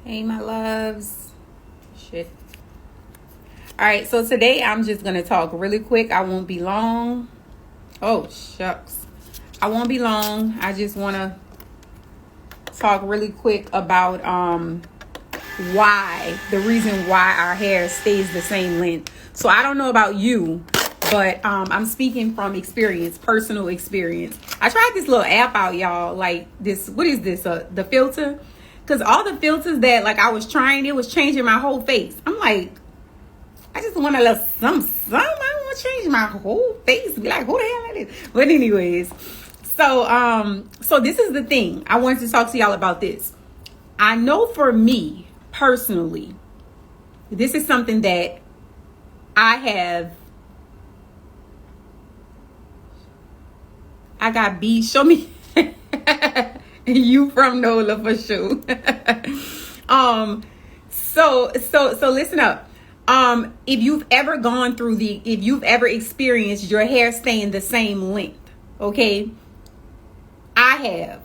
Hey, my loves. Shit. All right, so today I'm just going to talk really quick. I won't be long. Oh, shucks. I won't be long. I just want to talk really quick about the reason why our hair stays the same length. So I don't know about you, but I'm speaking from experience, personal experience. I tried this little app out, y'all. Like this, what is this? The filter? Because all the filters that I was trying, it was changing my whole face. I'm like, I just want a little something. I don't want to change my whole face. Be like, who the hell is this? But anyways, so this is the thing. I wanted to talk to y'all about this. I know for me personally, this is something that I got beat. Show me. You from NOLA for sure. So listen up. If you've ever experienced your hair staying the same length, okay? I have.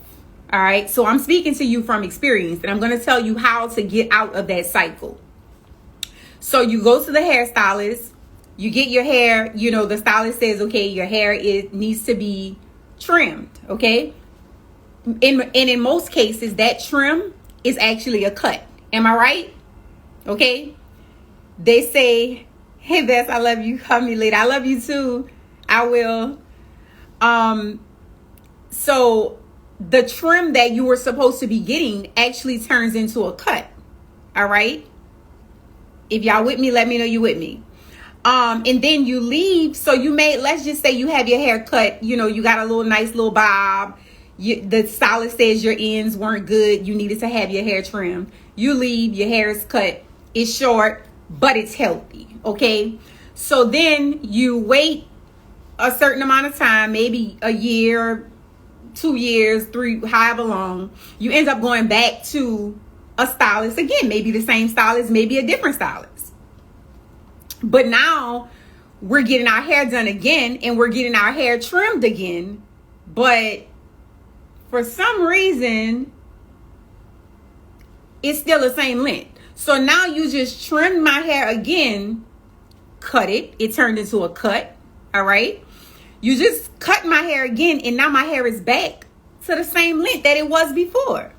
All right. So I'm speaking to you from experience, and I'm going to tell you how to get out of that cycle. So you go to the hairstylist, you get your hair, the stylist says, okay, your hair needs to be trimmed. Okay. In most cases, that trim is actually a cut. Am I right? Okay. They say, hey, Bess, I love you. Call me later. I love you too. I will. So the trim that you were supposed to be getting actually turns into a cut. All right. If y'all with me, let me know you with me. And then you leave. So let's just say you have your hair cut. You got a nice little bob. The stylist says your ends weren't good. You needed to have your hair trimmed. You leave, your hair is cut. It's short, but it's healthy. Okay. So then you wait a certain amount of time, maybe a year, 2 years, 3, however long. You end up going back to a stylist again, maybe the same stylist, maybe a different stylist. But now we're getting our hair done again and we're getting our hair trimmed again. But for some reason, it's still the same length. So now you just trimmed my hair again, cut it. It turned into a cut. All right. You just cut my hair again, and now my hair is back to the same length that it was before.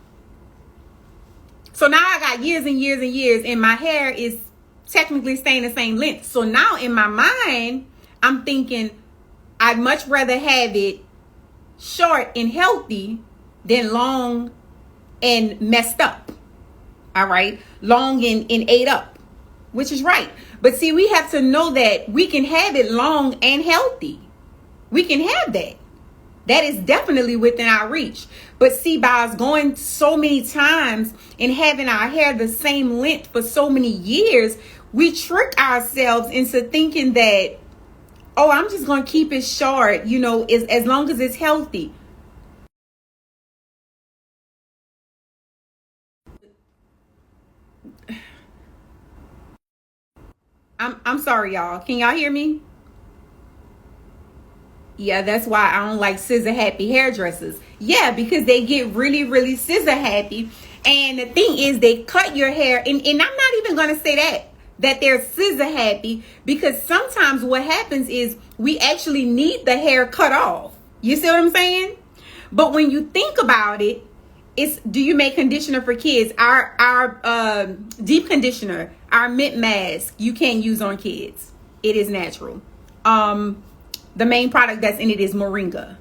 So now I got years and years and years, and my hair is technically staying the same length. So now in my mind, I'm thinking I'd much rather have it short and healthy than long and messed up. All right. Long and ate up, which is right. But see, we have to know that we can have it long and healthy. We can have that. That is definitely within our reach. But see, by us going so many times and having our hair the same length for so many years, we trick ourselves into thinking that, oh, I'm just going to keep it short, as long as it's healthy. I'm sorry, y'all. Can y'all hear me? Yeah, that's why I don't like scissor happy hairdressers. Yeah, because they get really, really scissor happy. And the thing is, they cut your hair. And I'm not even going to say that they're scissor happy, because sometimes what happens is we actually need the hair cut off. You see what I'm saying? But when you think about it, do you make conditioner for kids? Our deep conditioner, our mint mask, you can't use on kids. It is natural. The main product that's in it is moringa.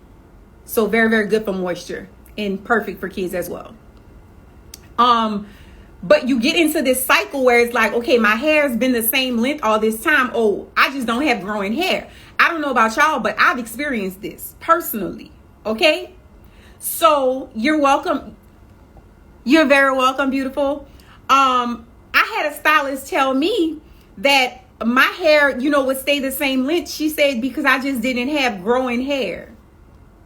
So very, very good for moisture and perfect for kids as well. But you get into this cycle where it's like, okay, my hair has been the same length all this time. Oh, I just don't have growing hair. I don't know about y'all, but I've experienced this personally. Okay. So you're welcome. You're very welcome, beautiful. I had a stylist tell me that my hair, would stay the same length. She said, because I just didn't have growing hair.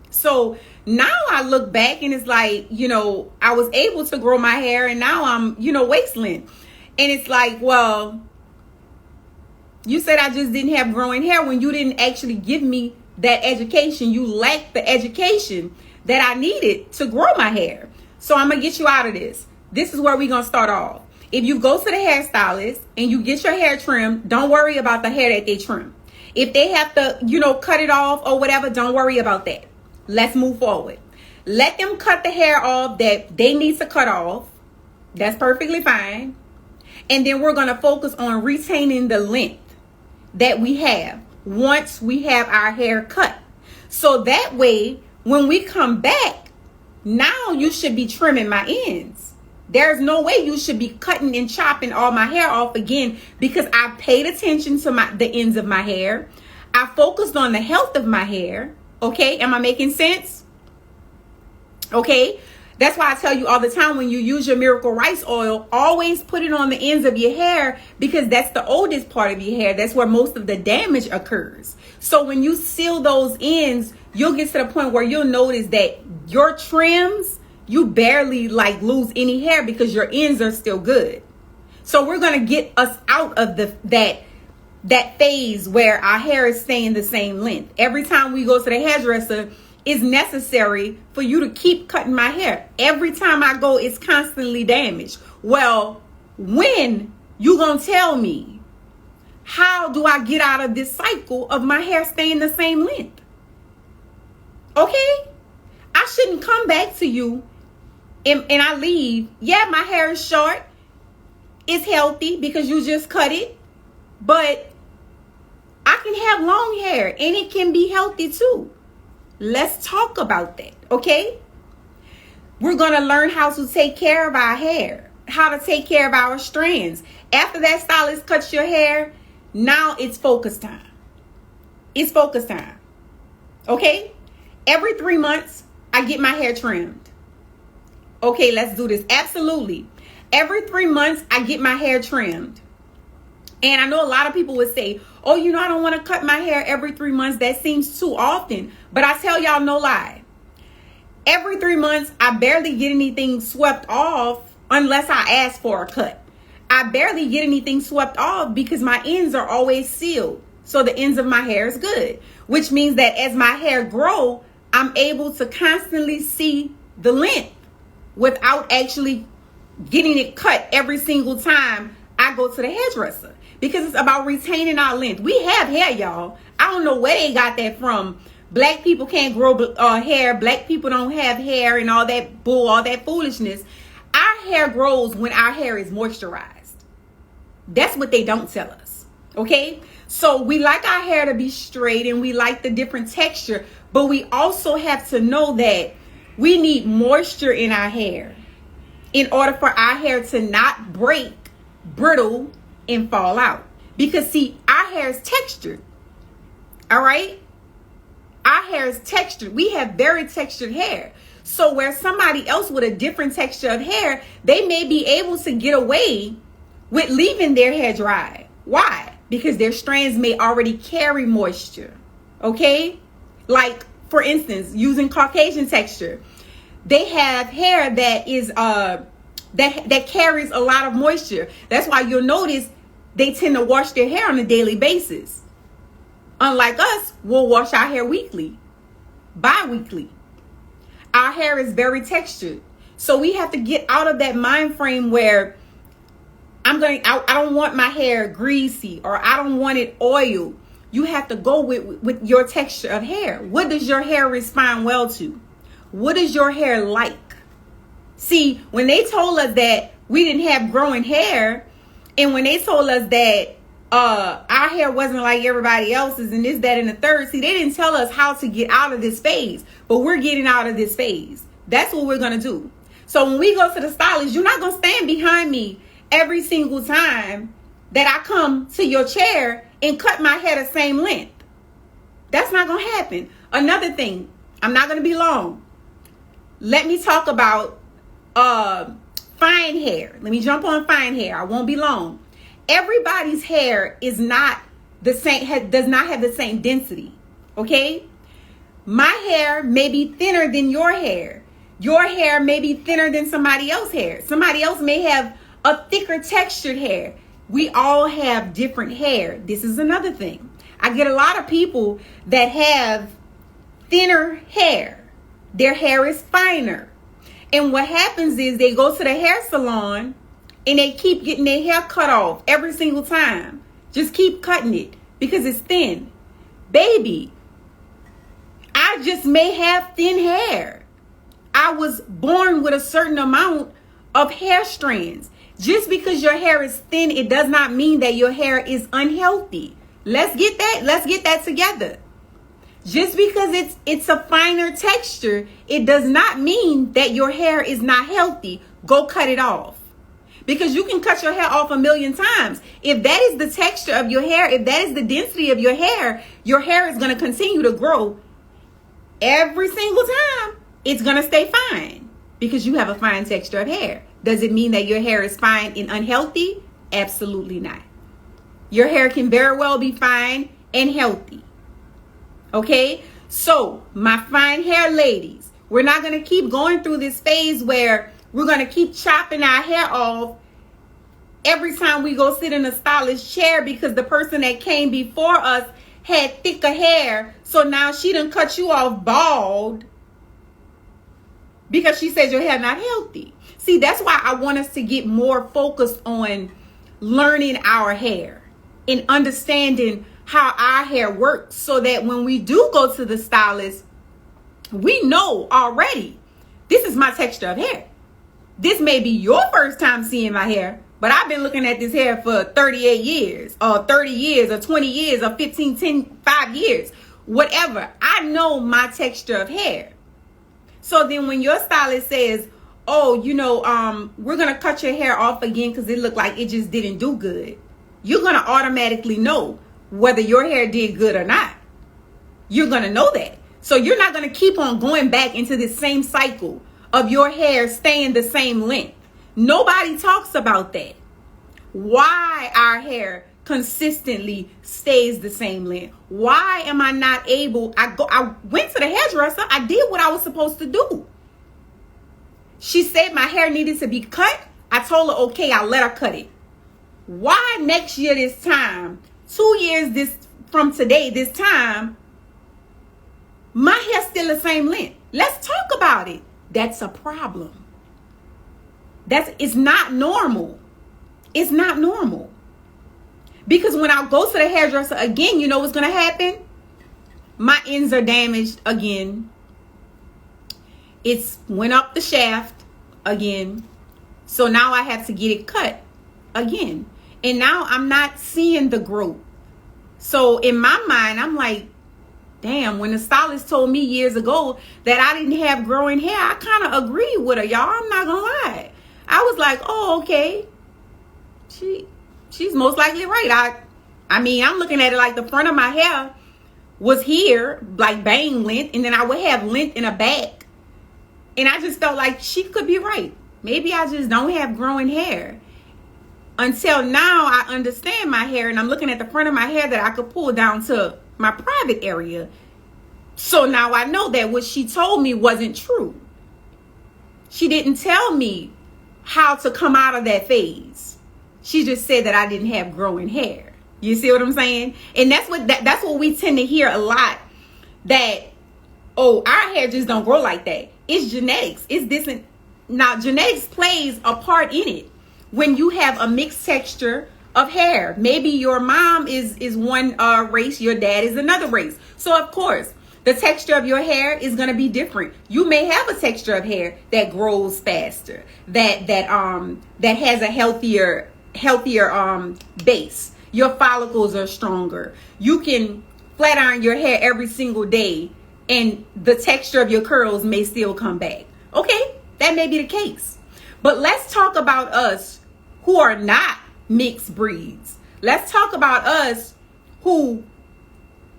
So now I look back and it's like, I was able to grow my hair and now I'm, waist length. And it's like, well, you said I just didn't have growing hair when you didn't actually give me that education. You lacked the education that I needed to grow my hair. So I'm going to get you out of this. This is where we're going to start off. If you go to the hairstylist and you get your hair trimmed, don't worry about the hair that they trim. If they have to, cut it off or whatever, don't worry about that. Let's move forward. Let them cut the hair off that they need to cut off. That's perfectly fine. And then we're going to focus on retaining the length that we have once we have our hair cut. So that way, when we come back, now you should be trimming my ends. There's no way you should be cutting and chopping all my hair off again, because I paid attention to the ends of my hair. I focused on the health of my hair. Okay, am I making sense? Okay, that's why I tell you all the time, when you use your Miracle Rice Oil, always put it on the ends of your hair, because that's the oldest part of your hair. That's where most of the damage occurs. So when you seal those ends, you'll get to the point where you'll notice that your trims, you barely lose any hair because your ends are still good. So we're going to get us out of that phase where our hair is staying the same length. Every time we go to the hairdresser, it's necessary for you to keep cutting my hair. Every time I go, it's constantly damaged. Well, when you going to tell me, how do I get out of this cycle of my hair staying the same length? Okay? I shouldn't come back to you and I leave. Yeah, my hair is short. It's healthy because you just cut it. But I can have long hair and it can be healthy too. Let's talk about that, okay? We're going to learn how to take care of our hair, how to take care of our strands. After that stylist cuts your hair, now it's focus time. It's focus time, okay? Every 3 months, I get my hair trimmed. Okay, let's do this. Absolutely. Every 3 months, I get my hair trimmed. And I know a lot of people would say, oh, I don't want to cut my hair every 3 months. That seems too often. But I tell y'all, no lie. Every 3 months, I barely get anything swept off unless I ask for a cut. I barely get anything swept off because my ends are always sealed. So the ends of my hair is good, which means that as my hair grow, I'm able to constantly see the length without actually getting it cut every single time I go to the hairdresser, because it's about retaining our length. We have hair, y'all. I don't know where they got that from. Black people can't grow hair. Black people don't have hair and all that bull, all that foolishness. Our hair grows when our hair is moisturized. That's what they don't tell us. Okay? So we like our hair to be straight and we like the different texture, but we also have to know that we need moisture in our hair in order for our hair to not break, brittle, and fall out. Because see, our hair is textured. All right? Our hair is textured. We have very textured hair. So where somebody else with a different texture of hair, they may be able to get away with leaving their hair dry. Why? Because their strands may already carry moisture. Okay? Like, for instance, using Caucasian texture, they have hair that is that carries a lot of moisture. That's why you'll notice they tend to wash their hair on a daily basis. Unlike us, we'll wash our hair weekly, bi-weekly. Our hair is very textured. So we have to get out of that mind frame where I don't want my hair greasy or I don't want it oiled. You have to go with your texture of hair. What does your hair respond well to? What is your hair like? See, when they told us that we didn't have growing hair, and when they told us that our hair wasn't like everybody else's and this, that, and the third, see, they didn't tell us how to get out of this phase, but we're getting out of this phase. That's what we're going to do. So when we go to the stylist, you're not going to stand behind me every single time that I come to your chair and cut my hair the same length. That's not going to happen. Another thing, I'm not going to be long. Let me talk about fine hair. Let me jump on fine hair. I won't be long. Everybody's hair is not the same, does not have the same density. Okay? My hair may be thinner than your hair. Your hair may be thinner than somebody else's hair. Somebody else may have a thicker textured hair. We all have different hair. This is another thing. I get a lot of people that have thinner hair. Their hair is finer. And what happens is they go to the hair salon and they keep getting their hair cut off every single time. Just keep cutting it because it's thin. Baby, I just may have thin hair. I was born with a certain amount of hair strands. Just because your hair is thin, it does not mean that your hair is unhealthy. Let's get that together. Just because it's a finer texture, it does not mean that your hair is not healthy. Go cut it off. Because you can cut your hair off a million times. If that is the texture of your hair, if that is the density of your hair is going to continue to grow every single time. It's going to stay fine because you have a fine texture of hair. Does it mean that your hair is fine and unhealthy? Absolutely not. Your hair can very well be fine and healthy. Okay? So, my fine hair ladies, we're not going to keep going through this phase where we're going to keep chopping our hair off every time we go sit in a stylist chair because the person that came before us had thicker hair. So now she done cut you off bald because she says your hair not healthy. See, that's why I want us to get more focused on learning our hair and understanding how our hair works so that when we do go to the stylist, we know already this is my texture of hair. This may be your first time seeing my hair, but I've been looking at this hair for 38 years or 30 years or 20 years or 15, 10, 5 years, whatever. I know my texture of hair. So then when your stylist says, oh, we're going to cut your hair off again because it looked like it just didn't do good, you're going to automatically know whether your hair did good or not. You're going to know that. So you're not going to keep on going back into the same cycle of your hair staying the same length. Nobody talks about that. Why our hair consistently stays the same length. Why am I not able? I went to the hairdresser. I did what I was supposed to do. She said my hair needed to be cut. I told her, okay, I'll let her cut it. Why next year this time, 2 years from today, this time, my hair's still the same length? Let's talk about it. That's a problem. It's not normal. It's not normal. Because when I go to the hairdresser again, you know what's going to happen? My ends are damaged again. It's went up the shaft again. So now I have to get it cut again. And now I'm not seeing the growth. So in my mind, I'm like, damn, when the stylist told me years ago that I didn't have growing hair, I kind of agreed with her, y'all. I'm not going to lie. I was like, oh, okay. She's most likely right. I mean, I'm looking at it like the front of my hair was here, like bang length, and then I would have length in the back. And I just felt like she could be right. Maybe I just don't have growing hair. Until now, I understand my hair, and I'm looking at the front of my hair that I could pull down to my private area. So now I know that what she told me wasn't true. She didn't tell me how to come out of that phase. She just said that I didn't have growing hair. You see what I'm saying? And that's what we tend to hear a lot. That, oh, our hair just don't grow like that. It's genetics. It's this. Now, genetics plays a part in it. When you have a mixed texture of hair, maybe your mom is one race, your dad is another race. So of course, the texture of your hair is going to be different. You may have a texture of hair that grows faster, that has a healthier base. Your follicles are stronger. You can flat iron your hair every single day and the texture of your curls may still come back. Okay, that may be the case. But let's talk about us who are not mixed breeds. Let's talk about us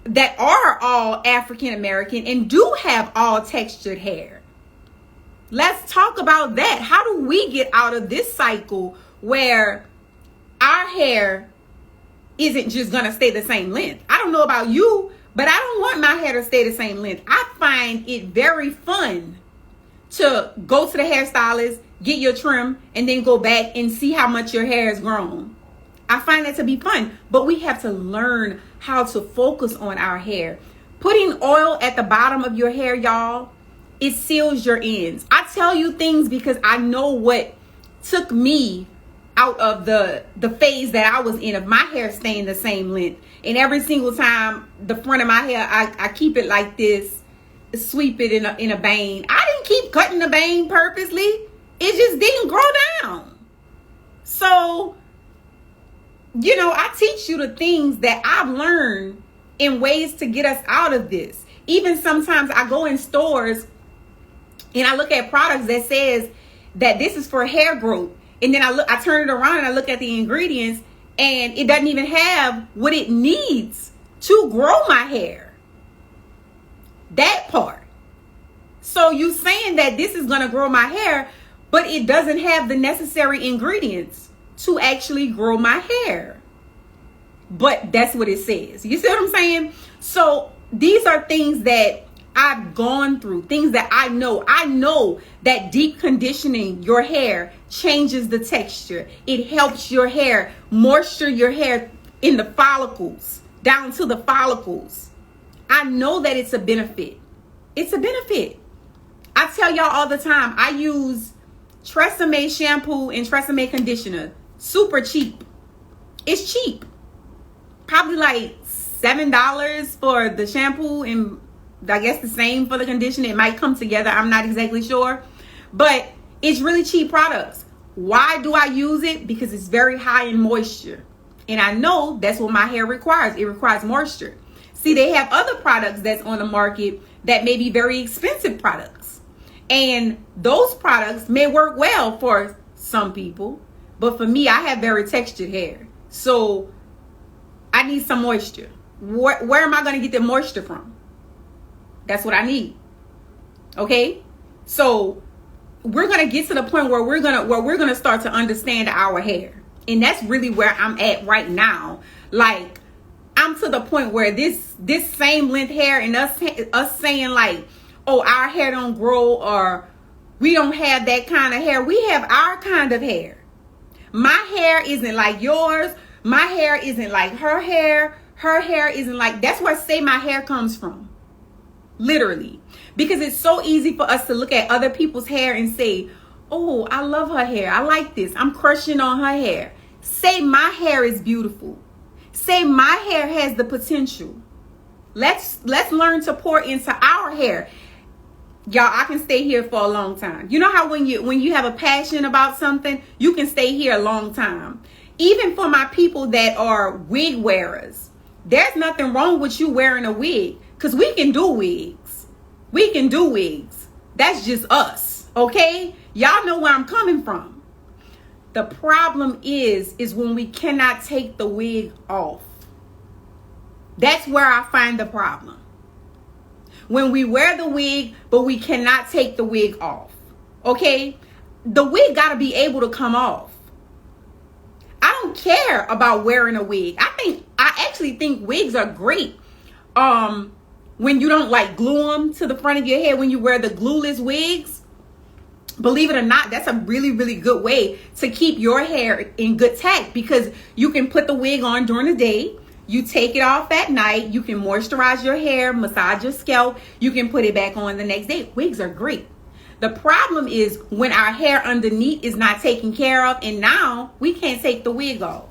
that are all African American and do have all textured hair. Let's talk about that. How do we get out of this cycle where our hair isn't just gonna stay the same length? I don't know about you, but I don't want my hair to stay the same length. I find it very fun to go to the hairstylist, get your trim, and then go back and see how much your hair has grown. I find that to be fun, but we have to learn how to focus on our hair. Putting oil at the bottom of your hair, y'all, it seals your ends. I tell you things because I know what took me out of the phase that I was in of my hair staying the same length. And every single time the front of my hair, I keep it like this, sweep it in a bang. I didn't keep cutting the bang purposely. It just didn't grow down. So, I teach you the things that I've learned in ways to get us out of this. Even sometimes I go in stores and I look at products that says that this is for hair growth. And then I turn it around and I look at the ingredients and it doesn't even have what it needs to grow my hair. That part. So you saying that this is going to grow my hair, but it doesn't have the necessary ingredients to actually grow my hair. But that's what it says. You see what I'm saying? So these are things that I've gone through, things that I know. I know that deep conditioning your hair changes the texture. It helps your hair moisture your hair in the follicles, down to the follicles. I know that it's a benefit. It's a benefit. I tell y'all all the time, I use Tresemme shampoo and Tresemme conditioner. Super cheap. It's cheap. Probably like $7 for the shampoo and I guess the same for the conditioner. It might come together. I'm not exactly sure. But it's really cheap products. Why do I use it? Because it's very high in moisture. And I know that's what my hair requires. It requires moisture. See, they have other products that's on the market that may be very expensive products. And those products may work well for some people. But for me, I have very textured hair. So I need some moisture. Where am I going to get the moisture from? That's what I need. Okay? So we're going to get to the point where we're going to start to understand our hair. And that's really where I'm at right now. Like, I'm to the point where this same length hair and us saying like, oh, our hair don't grow or we don't have that kind of hair. We have our kind of hair. My hair isn't like yours. My hair isn't like her hair. Her hair isn't like, that's where Say My Hair comes from. Literally. Because it's so easy for us to look at other people's hair and say, oh, I love her hair. I like this. I'm crushing on her hair. Say my hair is beautiful. Say my hair has the potential. Let's learn to pour into our hair. Y'all, I can stay here for a long time. You know how when you have a passion about something, you can stay here a long time. Even for my people that are wig wearers, there's nothing wrong with you wearing a wig because we can do wigs. We can do wigs. That's just us, okay? Y'all know where I'm coming from. The problem is when we cannot take the wig off. That's where I find the problem. When we wear the wig, but we cannot take the wig off, okay? The wig got to be able to come off. I don't care about wearing a wig. I actually think wigs are great. When you don't like glue them to the front of your head, when you wear the glueless wigs, believe it or not, that's a really, really good way to keep your hair in good tact because you can put the wig on during the day. You take it off at night. You can moisturize your hair, massage your scalp. You can put it back on the next day. Wigs are great. The problem is when our hair underneath is not taken care of and now we can't take the wig off.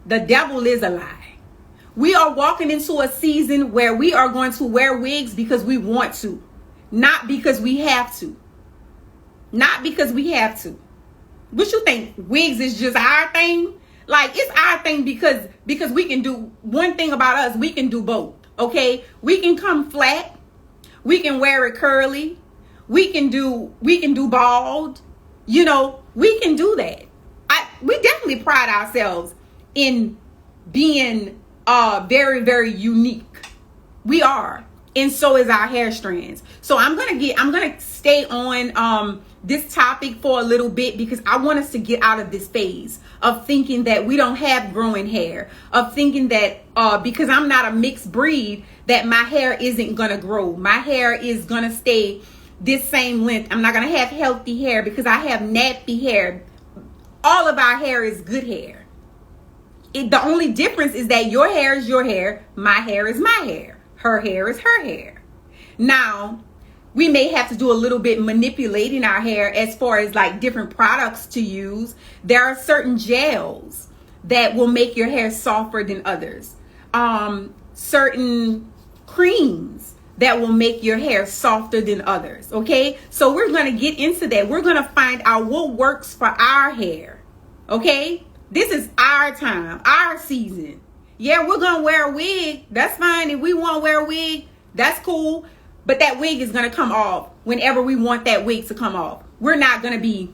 The devil is a lie. We are walking into a season where we are going to wear wigs because we want to, not because we have to. Not because we have to. What you think? Wigs is just our thing? Like, it's our thing because we can do one thing about us. We can do both. Okay? We can come flat. We can wear it curly. We can do bald. You know, we can do that. We definitely pride ourselves in being very, very unique. We are. And so is our hair strands. So I'm gonna stay on this topic for a little bit because I want us to get out of this phase of thinking that we don't have growing hair, of thinking that because I'm not a mixed breed that my hair isn't gonna grow. My hair is gonna stay this same length. I'm not gonna have healthy hair because I have nappy hair. All of our hair is good hair. The only difference is that your hair is your hair, my hair is my hair. Her hair is her hair. Now, We may have to do a little bit manipulating our hair as far as like different products to use. There are certain gels that will make your hair softer than others. Certain creams that will make your hair softer than others. Okay, so we're going to get into that. We're going to find out what works for our hair. Okay, this is our time, our season. Yeah, we're going to wear a wig. That's fine. If we want to wear a wig, that's cool. But that wig is going to come off whenever we want that wig to come off. We're not going to be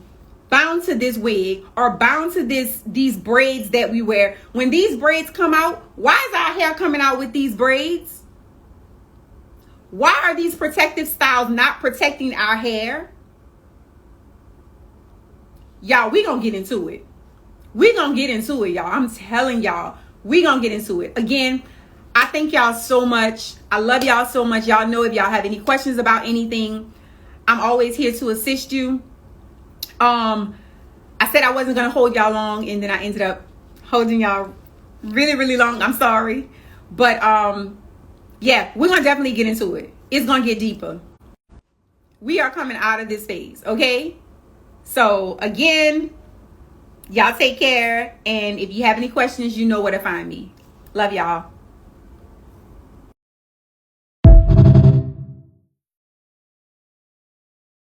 bound to this wig or bound to these braids that we wear. When these braids come out, why is our hair coming out with these braids? Why are these protective styles not protecting our hair? Y'all, we gonna get into it. We gonna get into it, y'all. I'm telling y'all, we gonna get into it. Again, I thank y'all so much. I love y'all so much. Y'all know if y'all have any questions about anything, I'm always here to assist you. I said I wasn't gonna hold y'all long, and then I ended up holding y'all really, really long. I'm sorry. But yeah, we're gonna definitely get into it. It's gonna get deeper. We are coming out of this phase, okay? So again, y'all take care. And if you have any questions, you know where to find me. Love y'all.